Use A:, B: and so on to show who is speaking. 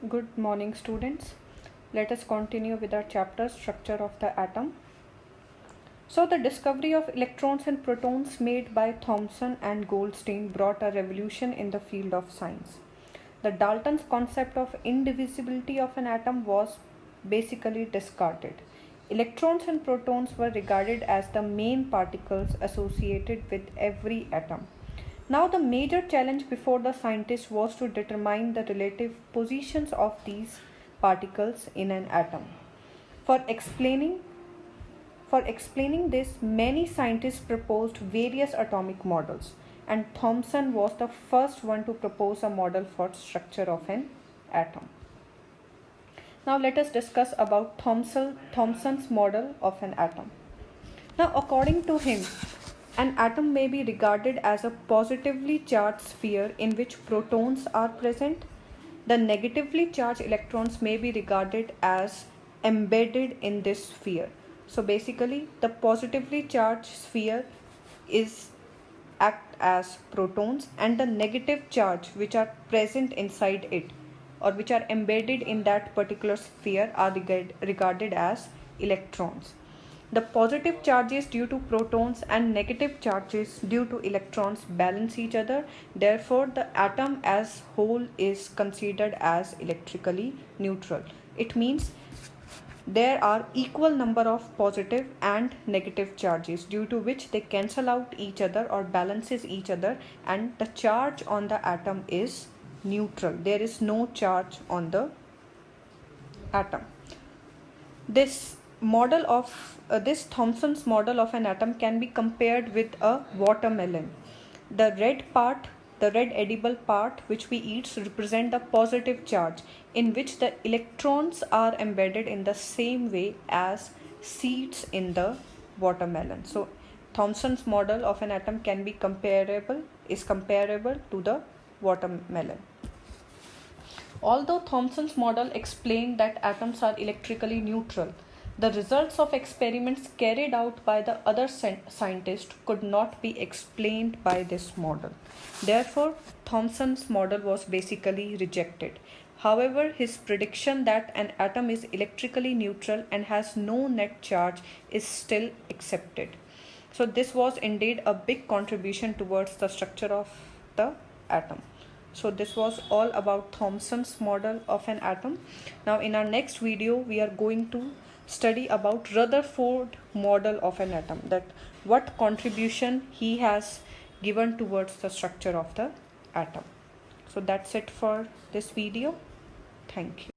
A: Good morning, students. Let us continue with our chapter Structure of the Atom. So, the discovery of electrons and protons made by Thomson and Goldstein brought a revolution in the field of science. The Dalton's concept of indivisibility of an atom was basically discarded. Electrons and protons were regarded as the main particles associated with every atom. Now, the major challenge before the scientists was to determine the relative positions of these particles in an atom. For explaining this, many scientists proposed various atomic models, and Thomson was the first one to propose a model for structure of an atom. Now let us discuss about Thomson's model of an atom. Now, according to him, an atom may be regarded as a positively charged sphere in which protons are present. The negatively charged electrons may be regarded as embedded in this sphere. So basically, the positively charged sphere act as protons, and the negative charge which are present inside it or which are embedded in that particular sphere are regarded as electrons. The positive charges due to protons and negative charges due to electrons balance each other. Therefore, the atom as whole is considered as electrically neutral. It means there are equal number of positive and negative charges, due to which they cancel out each other or balances each other, and the charge on the atom is neutral. There is no charge on the atom. This Thomson's model of an atom can be compared with a watermelon. The red edible part which we eat represent the positive charge, in which the electrons are embedded in the same way as seeds in the watermelon. So Thomson's model of an atom is comparable to the watermelon. Although Thomson's model explained that atoms are electrically neutral, the results of experiments carried out by the other scientists could not be explained by this model. Therefore, Thomson's model was basically rejected. However, his prediction that an atom is electrically neutral and has no net charge is still accepted. So this was indeed a big contribution towards the structure of the atom. So this was all about Thomson's model of an atom. Now in our next video, we are going to study about Rutherford model of an atom, that what contribution he has given towards the structure of the atom. So that's it for this video. Thank you.